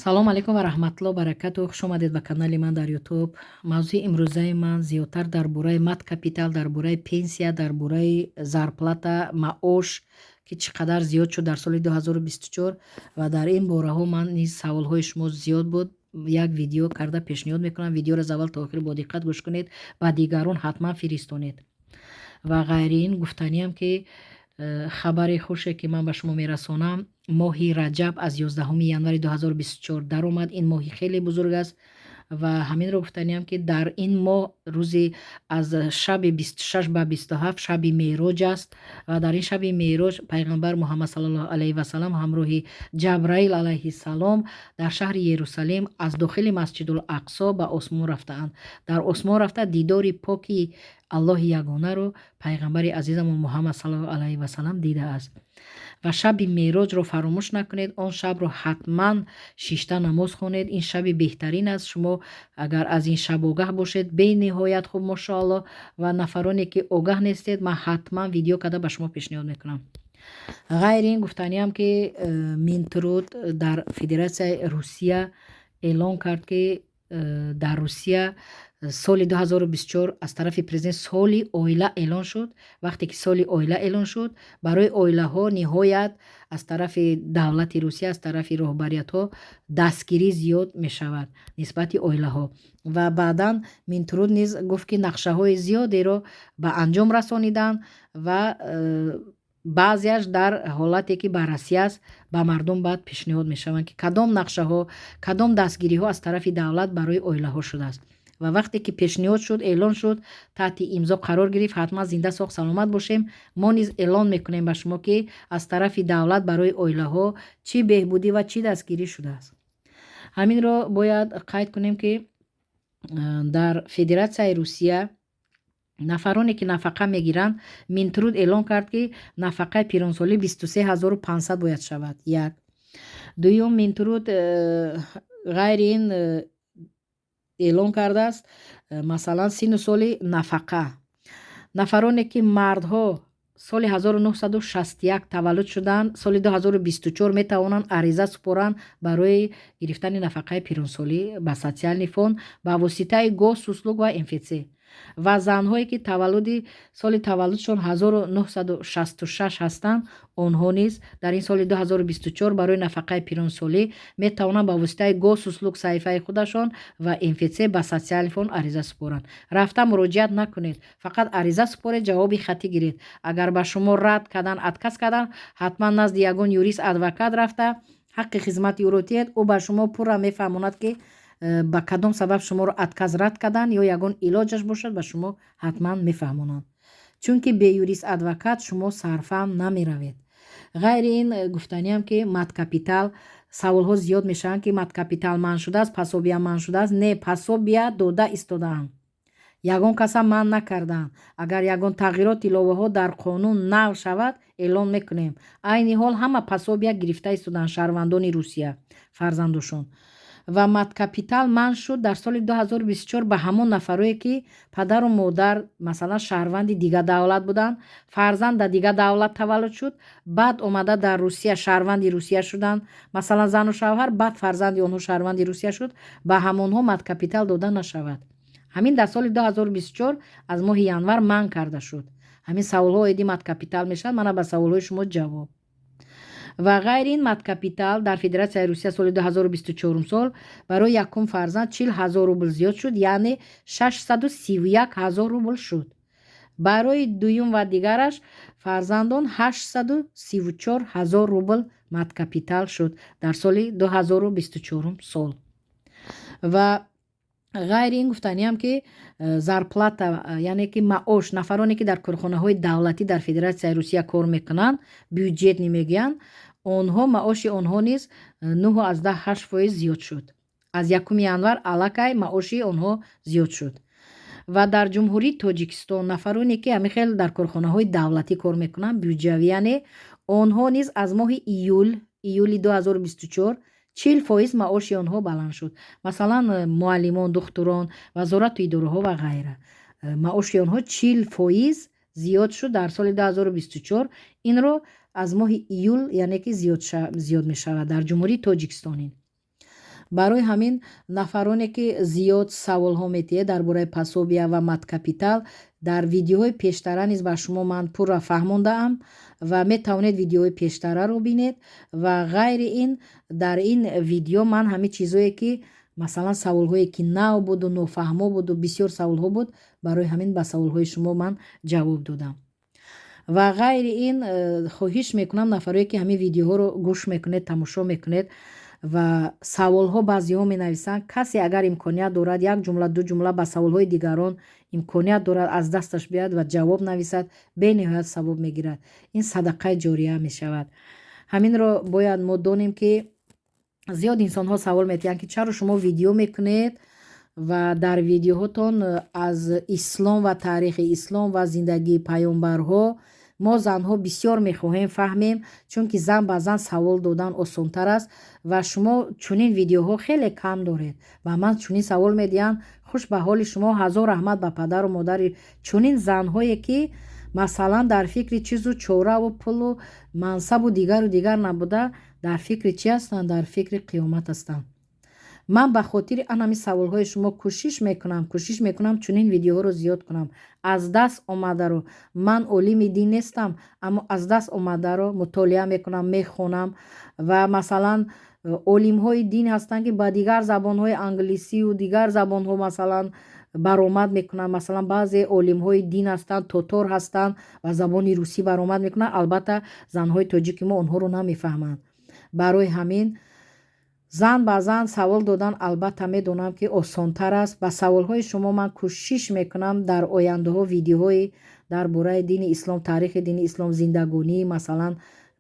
салом алейкум ва раҳматуллоҳ ва баракатуҳ. хуш омадед ба канали ман дар ютуб. мавзӯи имрӯзаи ман зиёдтар дар бораи мат капитал, дар бораи пенсия, дар бораи зарплата, маош ки чӣ қадар зиёд шуд дар соли 2024 ва дар ин бораҳо ман низ саволҳои шумо зиёд буд. як видео карда пешниҳод мекунам. Видеоро аз аввал то охир бо диққат гӯш кунед ва дигарон ҳатман фиристонед. ва ғайри ин гуфтаниам ки хабари хуше ки ман ба шумо мерасонам, моҳи раҷаб аз 11 январи 2024 даромад. ин моҳи хеле бузург аст ва ҳаминро гуфтаниам ки дар ин моҳ рӯзи аз шаби 26 ба 27 шаби меъроҷ аст ва дар ин шаби меъроҷ пайғамбар муҳаммад саллаллоҳу алайҳи васалам ҳамроҳи ҷабраил алайҳиссалом дар шаҳри Ерусалим аз дохили масҷидул Ақсо ба осмон рафтаанд. дар осмон рафта дидори поки аллоҳи ягонаро пайғамбари азизамон муҳаммад саллаллоҳу алайҳи васалам дидааст. ва шаби меъроҷро фаромӯш накунед. он шабро ҳатман шишта намоз хонед. ин шаби беҳтарин аст. шумо агар аз ин шаб огаҳ бошед бениҳоят хуб мошоаллоҳ, ва нафароне ки огаҳ нестед ман ҳатман видео карда ба шумо пешниҳод мекунам. ғайри ин гуфтаниам ки Минтруд дар Федератсияи Русия эълон кард ки дар Русия соли 2024 аз тарафи президент соли оила эълон шуд. вақте ки соли оила эълон шуд, барои оилаҳо ниҳоят аз тарафи давлати Русия, аз тарафи роҳбариятҳо дастгирӣ зиёд мешавад нисбати оилаҳо. ва баъдан Минтруд низ гуфт ки нақшаҳои зиёдеро ба анҷом расониданд ва баъзеаш дар ҳолате ки баррасӣ аст ба мардум баъд пешниҳод мешаванд ки кадом нақшаҳо, кадом дастгириҳо аз тарафи давлат барои оилаҳо шудааст. ва вақте ки пешниҳод шуд, эълон шуд, таҳти имзо қарор гирифт, ҳатман зинда соғ саломат бошем. мо низ эълон мекунем ба шумо ки аз тарафи давлат барои оилаҳо чӣ беҳбудӣ ва чӣ дастгирӣ шудааст. ҳаминро бояд қайд кунем ки дар Федератсияи Русия нафароне ки нафақа мегиранд, Минтруд эълон кард ки нафақаи пиронсолӣ 23500 бояд шавад. як. дуюм, Минтруд ғайри ин эълон кардааст масалан сину соли нафақа. нафароне ки мардҳо соли 1961 таваллуд шуданд, соли 2024 метавонанд ариза супоранд барои гирифтани нафақаи пиронсолӣ ба социални фонд ба воситаи госуслуг ва МФЦ. ва занҳое ки соли таваллудшон 1966 ҳастанд, онҳо низ дар ин соли 2024 барои нафақаи пиронсолӣ метавонанд ба воситаи госуслуг саҳифаи худашон ва МФЦ ба социални фонд ариза супоранд. рафта муроҷиат накунед, фақат ариза супоред, ҷавоби хатӣ гиред. агар ба шумо рад карданд, отказ карданд, ҳатман назди ягон юрист, адвокат рафта ҳаққи хизмати ӯро диҳед. ӯ ба шумо пурра мефаҳмонад ки ба кадом сабаб шуморо отказ рад карданд ё ягон илоҷаш бошад, ба шумо ҳатман мефаҳмонанд. чунки бе юрист адвокат шумо сарфаҳм намеравед. ғайри ин гуфтаниам ки маткапитал, саволҳо зиёд мешаванд ки маткапитал манъ шудааст, пасобия манъ шудааст. не, пасобия дода истодаанд, ягон касам манъ накардаанд. агар ягон тағйирот иловаҳо дар қонун навъ шавад, эълон мекунем. айни ҳол ҳама пасобия гирифта истодаанд шаҳрвандони Русия, фарзандошон. ва маткапитал манъ шуд дар соли 2024 ба ҳамон нафарое ки падару модар масалан шаҳрванди дигар давлат буданд, фарзанд дар дигар давлат таваллуд шуд, баъд омада дар Русия шаҳрванди Русия шуданд, масалан зану шавҳар, баъд фарзанди онҳо шаҳрванди Русия шуд, ба ҳамонҳо маткапитал дода нашавад. ҳамин дар соли 2024 аз моҳи январ манъ карда шуд. ҳамин саволҳо оиди маткапитал мешавад. мана ба саволҳои шумо ҷавоб. ва ғайри ин маткапитал дар Федератсияи Русия соли 2024 сол барои якум фарзанд 40,000 рубл зиёд шуд, яъне 631,000 рубл шуд. барои дуюм ва дигараш фарзандон 834,000 рубл маткапитал шуд дар соли 2024 сол. ва ғайри ин гуфтаниам ки зарплата, яъне ки маош, нафароне ки дар корхонаҳои давлатӣ дар Федератсияи Русия кор мекунанд, бюҷетни мегӯянд, онҳо маоши онҳо низ 9,8% зиёд шуд. аз 1 январ аллакай маоши онҳо зиёд шуд. ва дар ҷумҳурии Тоҷикистон нафароне ки ҳамихел дар корхонаҳои давлатӣ кор мекунанд, бюҷавӣ, яъне онҳо низ аз моҳи июли 2024 40% маоши онҳо баланд шуд. масалан муаллимон, духтурон, вазорату идораҳо ва ғайра. маоши онҳо 40% зиёд шуд дар соли 2024. инро аз моҳи июл яъне ки зиёд мешавад дар ҷумҳурии Тоҷикистон. барои ҳамин нафароне ки зиёд саволҳо метиҳед дар бораи пособия ва маткапитал дар видеоҳои пештара низ ба шумо ман пурра фаҳмондаам ва метавонед видеоҳои пештараро бинед ва ғайри ин дар ин видео ман ҳамин чизое ки масалан саволҳое ки нав буду нофаҳмо буду бисёр саволҳо буд барои ҳамин ба саволҳои шумо ман ҷавоб додам ва ғайри ин хоҳиш мекунам нафарое ки ҳамин видеоҳоро гӯш мекунед тамошо мекунед ва саволҳо баъзеҳо менависанд касе агар имконият дорад як ҷумла ду ҷумла ба саволҳои дигарон имконият дорад аз дасташ биёяд ва ҷавоб нависад бениҳоят савоб мегирад ин садақаи ҷория мешавад ҳаминро бояд мо донем ки зиёд инсонҳо савол метиҳанд ки чаро шумо видео мекунед ва дар видеоҳотон аз ислом ва таърихи ислом ва зиндагии паёмбарҳо мо занҳо бисёр мехоҳем фаҳмем чунки зан ба зан савол додан осонтар аст ва шумо чунин видеоҳо хеле кам доред ба ман чунин савол медиҳанд хуш ба ҳоли шумо ҳазор раҳмат ба падару модари чунин занҳое ки масалан дар фикри чизу чораву пулу мансабу дигару дигар набуда дар фикри чӣ ҳастанд дар фикри қиёмат ҳастанд ман ба хотири анами саволҳои шумо кӯшиш мекунам чунин видеоҳоро зиёд кунам аз даст омадаро ман олими дин нестам аммо аз даст омадаро мутолиа мекунам мехонам ва масалан олимҳои дин ҳастанд ки ба дигар забонҳои англисию дигар забонҳо масалан баромад мекунанд масалан баъзе олимҳои дин ҳастанд тотор ҳастанд ва забони русӣ баромад мекунанд албатта занҳои тоҷики мо онҳоро намефаҳманд барои ҳамин зан ба зан савол додан албатта медонам ки осонтар аст ба саволҳои шумо ман кӯшиш мекунам дар ояндаҳо видеоҳои дар бораи дини ислом таърихи дини ислом зиндагонии масалан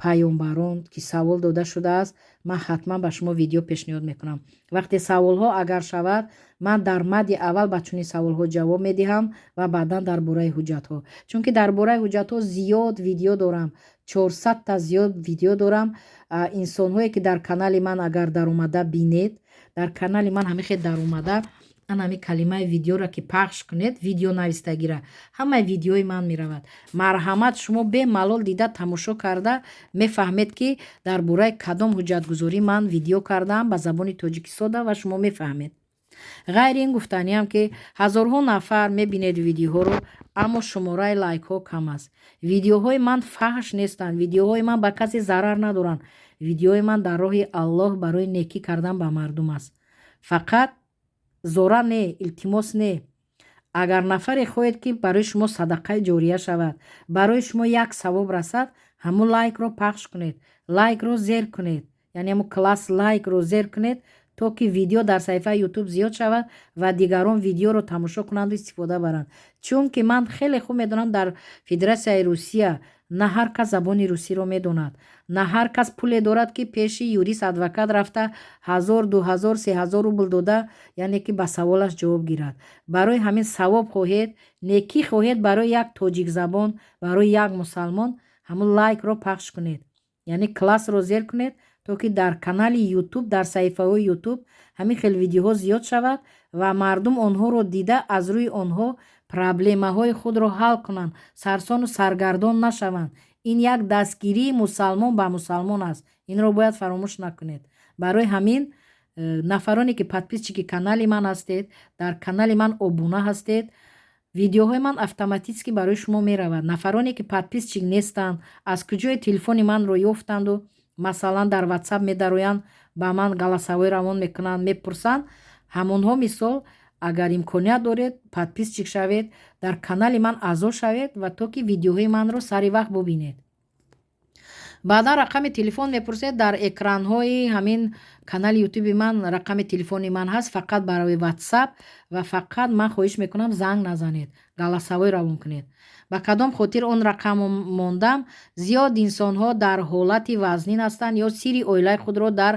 паёмбарон ки савол дода шудааст ман ҳатман ба шумо видео пешниҳод мекунам вақте саволҳо агар шавад ман дар мадди аввал ба чунин саволҳо ҷавоб медиҳам ва баъдан дар бораи ҳуҷҷатҳо чунки дар бораи ҳуҷҷатҳо зиёд видео дорам 400 зиёд видео дорам инсонҳое ки дар канали ман агар даромада бинед дар канали ман ҳамихе даромада анами калимаи видеоро ки пахш кунед видео навистагира ҳамаи видеои ман меравад марҳамат шумо бемалол дида тамошо карда мефаҳмед ки дар бораи кадом ҳуҷҷатгузорӣ ман видео кардаам ба забони тоҷики сода ва шумо мефаҳмед ғайри ин гуфтаниам ки ҳазорҳо нафар мебинед видеоҳоро аммо шумораи лайкҳо кам аст видеоҳои ман фаҳш нестанд видеоҳои ман ба касе зарар надоранд видеоҳои ман дар роҳи аллоҳ барои некӣ кардан ба мардум аст фақат зора не илтимос не агар нафаре хоҳед ки барои шумо садақаи ҷория шавад барои шумо як савоб расад ҳамун лайкро пахш кунед лайкро зер кунед яъне ҳамун класс лайкро зер кунед то ки видео дар саҳифаи ютуб зиёд шавад ва дигарон видеоро тамошо кунанду истифода баранд чунки ман хеле хуб медонам дар федератсияи русия на ҳар кас забони русиро медонад на ҳар кас пуле дорад ки пеши юрист адвокат рафта 1000 2000 3000 рубл дода яъне ки ба саволаш ҷавоб гирад барои ҳамин савоб хоҳед некӣ хоҳед барои як тоҷикзабон барои як мусалмон ҳамун лайкро пахш кунед яъне классро зер кунед то ки дар канали ютуб дар саҳифаҳои ютуб ҳамин хел видеоҳо зиёд шавад ва мардум онҳоро дида аз рӯи онҳо проблемаҳои худро ҳал кунанд сарсону саргардон нашаванд ин як дастгирии мусалмон ба мусалмон аст инро бояд фаромӯш накунед барои ҳамин нафароне ки подписчики канали ман ҳастед дар канали ман обуна ҳастед видеоҳои ман автоматически барои шумо меравад нафароне ки подписчик нестанд аз куҷои телефони манро ёфтанду масалан дар ватсап медароянд ба ман галасавой равон мекунанд мепурсанд ҳамонҳо мисол агар имконият доред подписчик шавед дар канали ман аъзо шавед ва то ки видеоҳои манро сари вақт бубинед баъдан рақами телефон мепурсед дар экранҳои ҳамин канали ютуби ман рақами телефони ман ҳаст фақат барои ватсап ва фақат ман хоҳиш мекунам занг назанед галасавой равон кунед ба кадом хотир он рақам мондам зиёд инсонҳо дар ҳолати вазнин ҳастанд ё сирри оилаи худро дар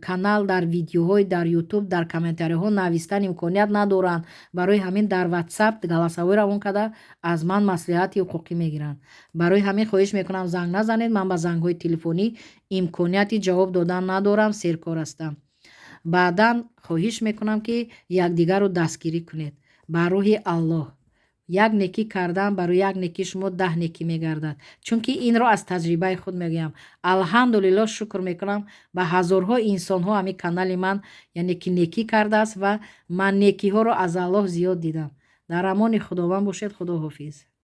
канал дар видеоҳои дар ютуб дар комментариҳо навистан имконият надоранд барои ҳамин дар ватсап галасавой равон карда аз ман маслиҳати ҳуқуқӣ мегиранд барои ҳамин хоҳиш мекунам занг назанед ман ба зангҳои телефонӣ имконияти ҷавоб додан надорам серкор ҳастам баъдан хоҳиш мекунам ки якдигарро дастгирӣ кунед ба роҳи аллоҳ як некӣ кардан барои як некӣ шумо 10 некӣ мегардад. Чунки инро аз таҷрибаи худ мегӯям. Алҳамдулилло шукр мекунам ба ҳазорҳо инсонҳо ҳамин канали ман яъне ки некӣ кардааст ва ман некиҳоро аз Аллоҳ зиёд дидам. Дар амони худованд бошед. Худоҳофиз.